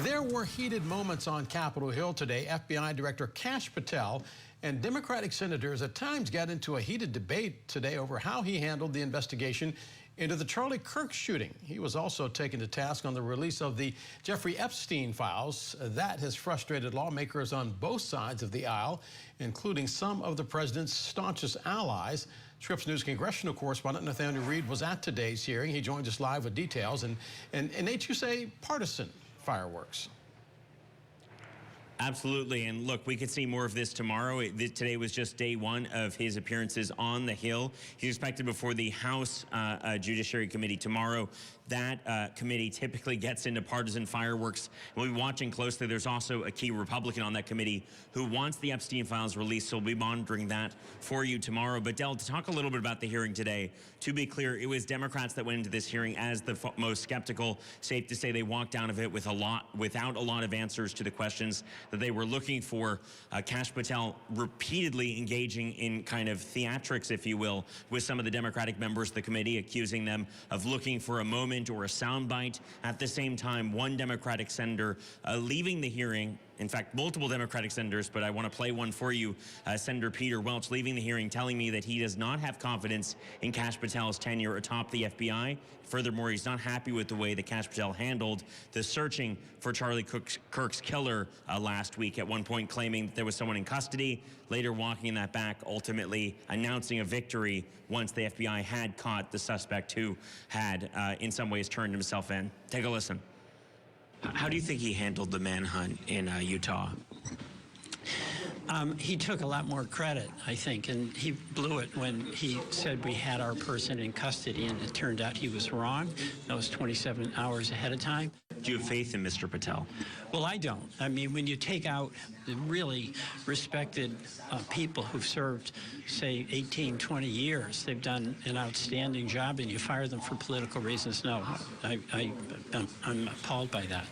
There were heated moments on Capitol Hill today. FBI Director Kash Patel and Democratic senators at times got into a heated debate today over how he handled the investigation into the Charlie Kirk shooting. He was also taken to task on the release of the Jeffrey Epstein files. That has frustrated lawmakers on both sides of the aisle, including some of the president's staunchest allies. Scripps News congressional correspondent Nathaniel Reed was at today's hearing. He joins us live with details. And Nate, you say partisan fireworks. Absolutely, and look, we could see more of this tomorrow. Today was just day one of his appearances on the Hill. He's expected before the House Judiciary Committee tomorrow. That committee typically gets into partisan fireworks. We'll be watching closely. There's also a key Republican on that committee who wants the Epstein files released, so we'll be monitoring that for you tomorrow. But Del, to talk a little bit about the hearing today, to be clear, it was Democrats that went into this hearing as the most skeptical. Safe to say they walked out of it without a lot of answers to the questions that they were looking for. Kash Patel repeatedly engaging in kind of theatrics, if you will, with some of the Democratic members of the committee, accusing them of looking for a moment or a soundbite. At the same time, one Democratic senator leaving the hearing, in fact, multiple Democratic senators, but I want to play one for you. Senator Peter Welch leaving the hearing telling me that he does not have confidence in Kash Patel's tenure atop the FBI. Furthermore, he's not happy with the way that Kash Patel handled the searching for Charlie Kirk's killer last week, at one point claiming that there was someone in custody, later walking that back, ultimately announcing a victory once the FBI had caught the suspect who had, in some ways, turned himself in. Take a listen. How do you think he handled the manhunt in Utah? He took a lot more credit, I think, and he blew it when he said we had our person in custody, and it turned out he was wrong. That was 27 hours ahead of time. Do you have faith in Mr. Patel? Well, I don't. I mean, when you take out the really respected people who've served, say, 18, 20 years, they've done an outstanding job, and you fire them for political reasons, no. I'm appalled by that.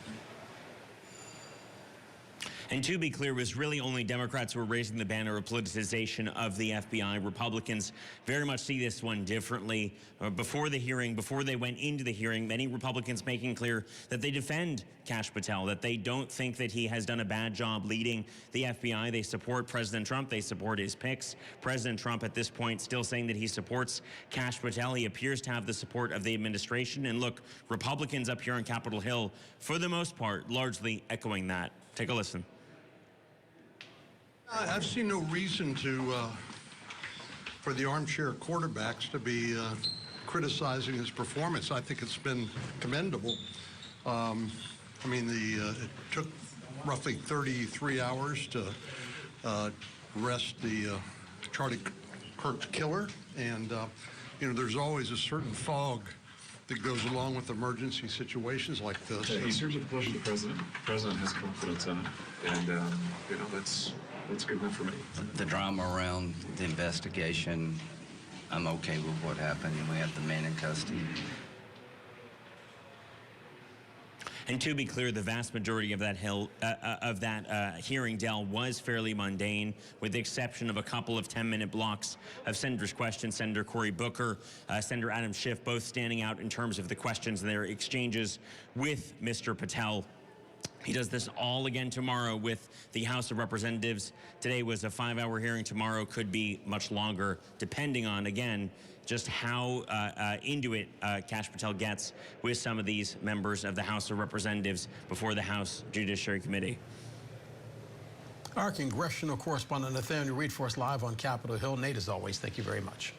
And to be clear, it was really only Democrats who were raising the banner of politicization of the FBI. Republicans very much see this one differently. Before the hearing, before they went into the hearing, many Republicans making clear that they defend Kash Patel, that they don't think that he has done a bad job leading the FBI. They support President Trump. They support his picks. President Trump at this point still saying that he supports Kash Patel. He appears to have the support of the administration. And look, Republicans up here on Capitol Hill, for the most part, largely echoing that. Take a listen. I've seen no reason for the armchair quarterbacks to be criticizing his performance. I think it's been commendable. I mean, it took roughly 33 hours to arrest the Charlie Kirk killer, and you know, there's always a certain fog that goes along with emergency situations like this. Yeah, he serves at the pleasure of the president. The president has confidence in it, and you know, that's good enough for me. The drama around the investigation, I'm okay with what happened, and we have the man in custody. And to be clear, the vast majority of that hearing, Del, was fairly mundane, with the exception of a couple of 10-minute blocks of senators' questions. Senator Cory Booker, Senator Adam Schiff, both standing out in terms of the questions and their exchanges with Mr. Patel. He does this all again tomorrow with the House of Representatives. Today was a 5-hour hearing. Tomorrow could be much longer, depending on, again, just how into it Kash Patel gets with some of these members of the House of Representatives before the House Judiciary Committee. Our congressional correspondent Nathaniel Reed for us live on Capitol Hill. Nate, as always, thank you very much.